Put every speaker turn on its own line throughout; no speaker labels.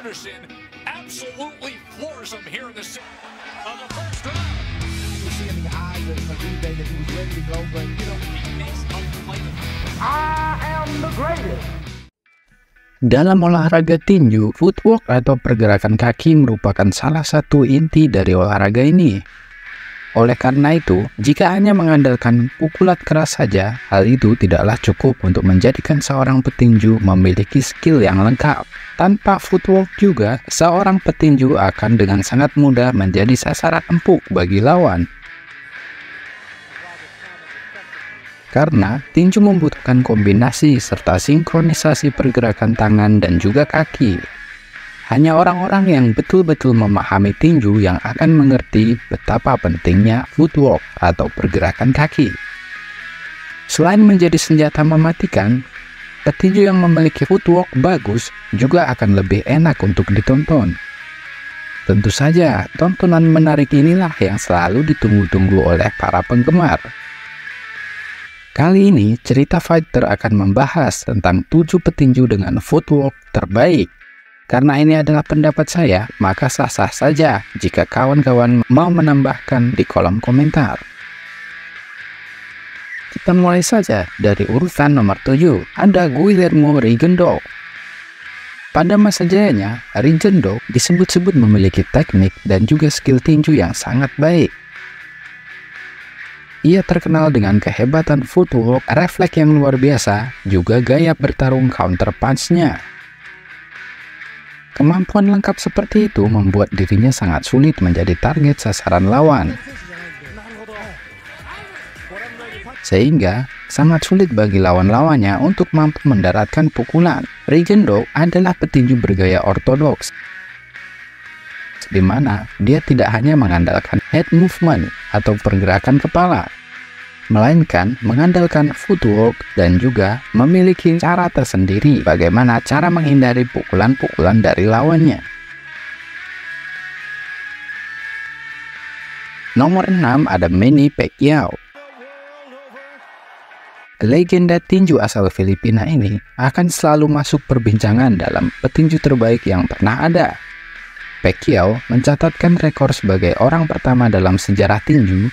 Anderson absolutely floors him here in the first round.
You see in the eyes of Uribe that he was ready to go, but
He makes unplayable.
I am the greatest.
Dalam olahraga tinju, footwork atau pergerakan kaki merupakan salah satu inti dari olahraga ini. Oleh karena itu, jika hanya mengandalkan pukulan keras saja, hal itu tidaklah cukup untuk menjadikan seorang petinju memiliki skill yang lengkap. Tanpa footwork juga, seorang petinju akan dengan sangat mudah menjadi sasaran empuk bagi lawan. Karena tinju membutuhkan kombinasi serta sinkronisasi pergerakan tangan dan juga kaki. Hanya orang-orang yang betul-betul memahami tinju yang akan mengerti betapa pentingnya footwork atau pergerakan kaki. Selain menjadi senjata mematikan, petinju yang memiliki footwork bagus juga akan lebih enak untuk ditonton. Tentu saja, tontonan menarik inilah yang selalu ditunggu-tunggu oleh para penggemar. Kali ini, cerita fighter akan membahas tentang 7 petinju dengan footwork terbaik. Karena ini adalah pendapat saya, maka sah-sah saja jika kawan-kawan mau menambahkan di kolom komentar. Kita mulai saja dari urutan nomor 7, ada Guillermo Rigondeaux. Pada masa jayanya, Rigondeaux disebut-sebut memiliki teknik dan juga skill tinju yang sangat baik. Ia terkenal dengan kehebatan footwork, refleks yang luar biasa, juga gaya bertarung counter punch-nya. Kemampuan lengkap seperti itu membuat dirinya sangat sulit menjadi target sasaran lawan. Sehingga, sangat sulit bagi lawan-lawannya untuk mampu mendaratkan pukulan. Rigondeaux adalah petinju bergaya ortodoks, di mana dia tidak hanya mengandalkan head movement atau pergerakan kepala, melainkan mengandalkan footwork dan juga memiliki cara tersendiri bagaimana cara menghindari pukulan-pukulan dari lawannya. Nomor 6 ada Manny Pacquiao. Legenda tinju asal Filipina ini akan selalu masuk perbincangan dalam petinju terbaik yang pernah ada. Pacquiao mencatatkan rekor sebagai orang pertama dalam sejarah tinju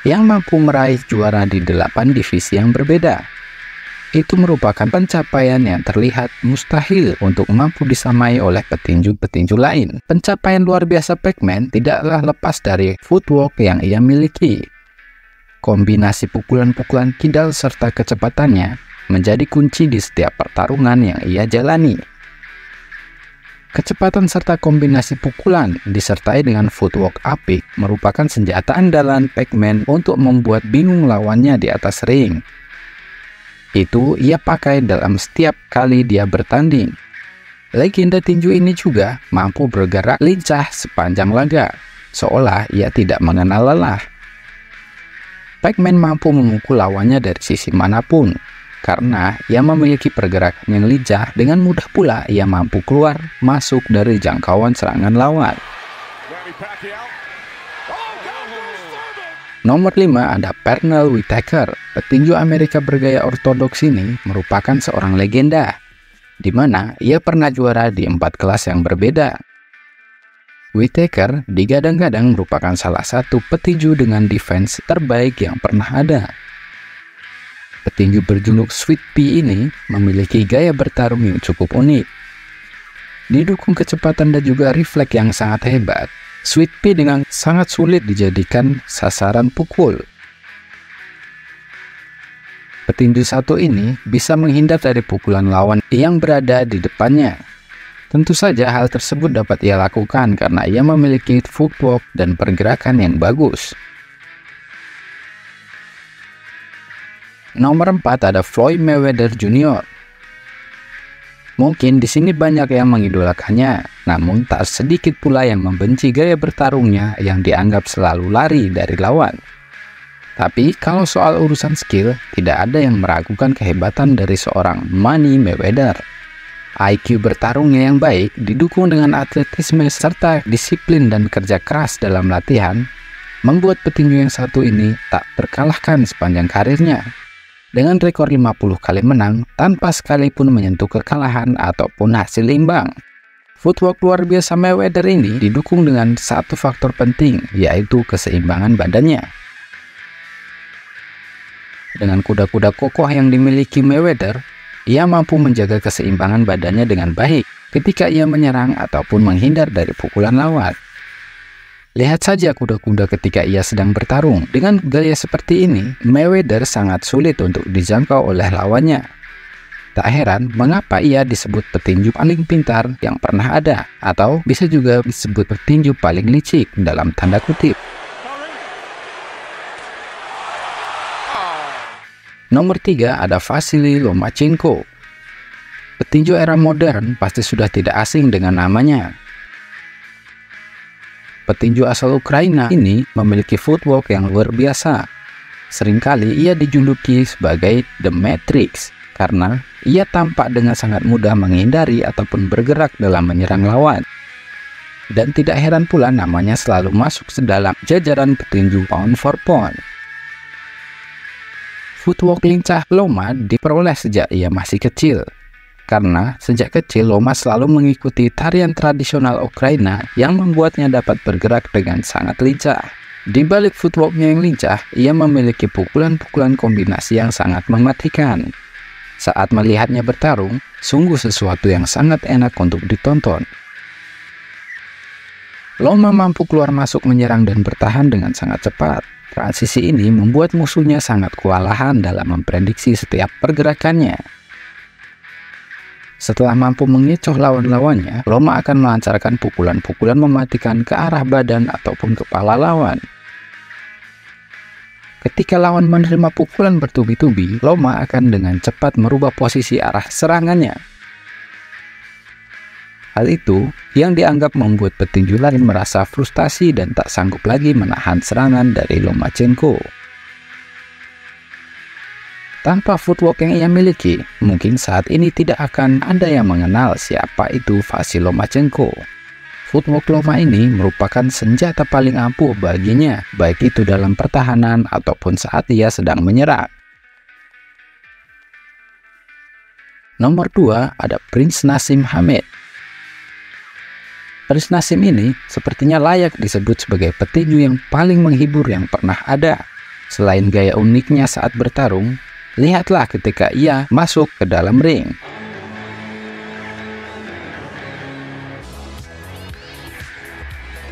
yang mampu meraih juara di 8 divisi yang berbeda. Itu merupakan pencapaian yang terlihat mustahil untuk mampu disamai oleh petinju-petinju lain. Pencapaian luar biasa Pac-Man tidaklah lepas dari footwork yang ia miliki. Kombinasi pukulan-pukulan kidal serta kecepatannya menjadi kunci di setiap pertarungan yang ia jalani. Kecepatan serta kombinasi pukulan disertai dengan footwork apik merupakan senjata andalan Pac-Man untuk membuat bingung lawannya di atas ring. Itu ia pakai dalam setiap kali dia bertanding. Legenda tinju ini juga mampu bergerak lincah sepanjang laga, seolah ia tidak mengenal lelah. Pac-Man mampu memukul lawannya dari sisi manapun. Karena ia memiliki pergerakan yang lincah, dengan mudah pula ia mampu keluar masuk dari jangkauan serangan lawan. Nomor 5 ada Pernell Whitaker. Petinju Amerika bergaya ortodoks ini merupakan seorang legenda, di mana ia pernah juara di 4 kelas yang berbeda. Whitaker digadang-gadang merupakan salah satu petinju dengan defense terbaik yang pernah ada. Petinju berjuluk Sweet Pea ini memiliki gaya bertarung yang cukup unik. Didukung kecepatan dan juga refleks yang sangat hebat, Sweet Pea dengan sangat sulit dijadikan sasaran pukul. Petinju satu ini bisa menghindar dari pukulan lawan yang berada di depannya. Tentu saja hal tersebut dapat ia lakukan karena ia memiliki footwork dan pergerakan yang bagus. Nomor 4 ada Floyd Mayweather Jr. Mungkin di sini banyak yang mengidolakannya, namun tak sedikit pula yang membenci gaya bertarungnya yang dianggap selalu lari dari lawan. Tapi kalau soal urusan skill, tidak ada yang meragukan kehebatan dari seorang Money Mayweather. IQ bertarungnya yang baik, didukung dengan atletisme serta disiplin dan kerja keras dalam latihan, membuat petinju yang satu ini tak terkalahkan sepanjang karirnya. Dengan rekor 50 kali menang tanpa sekalipun menyentuh kekalahan ataupun hasil imbang. Footwork luar biasa Mayweather ini didukung dengan satu faktor penting, yaitu keseimbangan badannya. Dengan kuda-kuda kokoh yang dimiliki Mayweather, ia mampu menjaga keseimbangan badannya dengan baik ketika ia menyerang ataupun menghindar dari pukulan lawan. Lihat saja kuda-kuda ketika ia sedang bertarung. Dengan gaya seperti ini, Mayweather sangat sulit untuk dijangkau oleh lawannya. Tak heran mengapa ia disebut petinju paling pintar yang pernah ada, atau bisa juga disebut petinju paling licik dalam tanda kutip. Nomor 3 ada Vasily Lomachenko. Petinju era modern pasti sudah tidak asing dengan namanya. Petinju asal Ukraina ini memiliki footwork yang luar biasa. Seringkali ia dijuluki sebagai The Matrix karena ia tampak dengan sangat mudah menghindari ataupun bergerak dalam menyerang lawan. Dan tidak heran pula namanya selalu masuk sedalam jajaran petinju pound for pound. Footwork lincah Loma diperoleh sejak ia masih kecil. Karena sejak kecil Loma selalu mengikuti tarian tradisional Ukraina yang membuatnya dapat bergerak dengan sangat lincah. Di balik footworknya yang lincah, ia memiliki pukulan-pukulan kombinasi yang sangat mematikan. Saat melihatnya bertarung, sungguh sesuatu yang sangat enak untuk ditonton. Loma mampu keluar masuk menyerang dan bertahan dengan sangat cepat. Transisi ini membuat musuhnya sangat kewalahan dalam memprediksi setiap pergerakannya. Setelah mampu mengecoh lawan-lawannya, Loma akan melancarkan pukulan-pukulan mematikan ke arah badan ataupun kepala lawan. Ketika lawan menerima pukulan bertubi-tubi, Loma akan dengan cepat merubah posisi arah serangannya. Hal itu yang dianggap membuat petinju lain merasa frustasi dan tak sanggup lagi menahan serangan dari Lomachenko. Tanpa footwork yang ia miliki, mungkin saat ini tidak akan ada yang mengenal siapa itu Vasily Lomachenko. Footwork Loma ini merupakan senjata paling ampuh baginya, baik itu dalam pertahanan ataupun saat ia sedang menyerang. Nomor 2 ada Prince Naseem Hamed. Prince Naseem ini sepertinya layak disebut sebagai petinju yang paling menghibur yang pernah ada. Selain gaya uniknya saat bertarung, lihatlah ketika ia masuk ke dalam ring.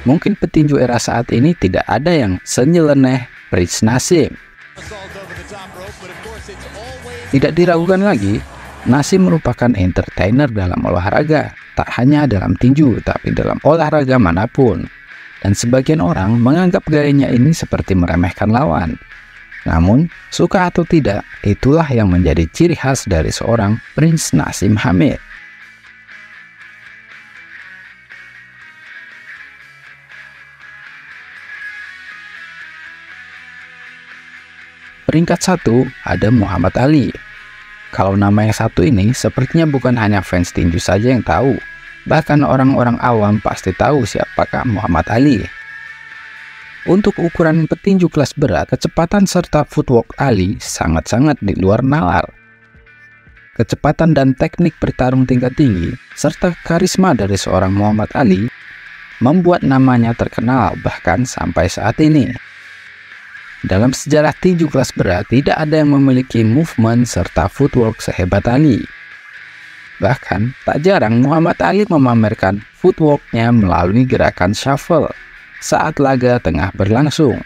Mungkin petinju era saat ini tidak ada yang senyeleneh Prince Naseem. Tidak diragukan lagi, Naseem merupakan entertainer dalam olahraga, tak hanya dalam tinju, tapi dalam olahraga manapun. Dan sebagian orang menganggap gayanya ini seperti meremehkan lawan. Namun, suka atau tidak, itulah yang menjadi ciri khas dari seorang Prince Naseem Hamed. Peringkat 1 ada Muhammad Ali. Kalau nama yang satu ini sepertinya bukan hanya fans tinju saja yang tahu, bahkan orang-orang awam pasti tahu siapakah Muhammad Ali. Untuk ukuran petinju kelas berat, kecepatan serta footwork Ali sangat-sangat di luar nalar. Kecepatan dan teknik bertarung tingkat tinggi, serta karisma dari seorang Muhammad Ali, membuat namanya terkenal bahkan sampai saat ini. Dalam sejarah tinju kelas berat, tidak ada yang memiliki movement serta footwork sehebat Ali. Bahkan, tak jarang Muhammad Ali memamerkan footworknya melalui gerakan shuffle saat laga tengah berlangsung.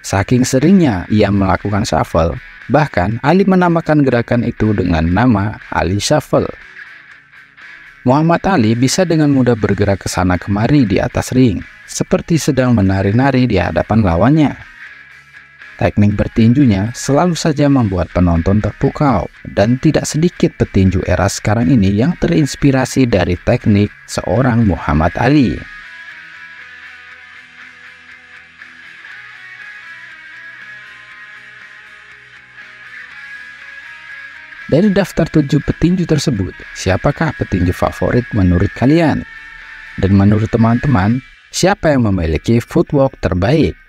Saking seringnya ia melakukan shuffle, bahkan Ali menamakan gerakan itu dengan nama Ali Shuffle. Muhammad Ali bisa dengan mudah bergerak ke sana kemari di atas ring, seperti sedang menari-nari di hadapan lawannya. Teknik bertinjunya selalu saja membuat penonton terpukau, dan tidak sedikit petinju era sekarang ini yang terinspirasi dari teknik seorang Muhammad Ali. Dari daftar 7 petinju tersebut, siapakah petinju favorit menurut kalian? Dan menurut teman-teman, siapa yang memiliki footwork terbaik?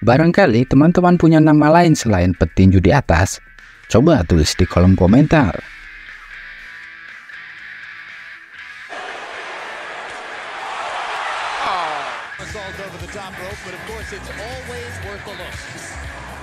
Barangkali teman-teman punya nama lain selain petinju di atas. Coba tulis di kolom komentar.
moonsault over the top rope, but of course it's always worth a look.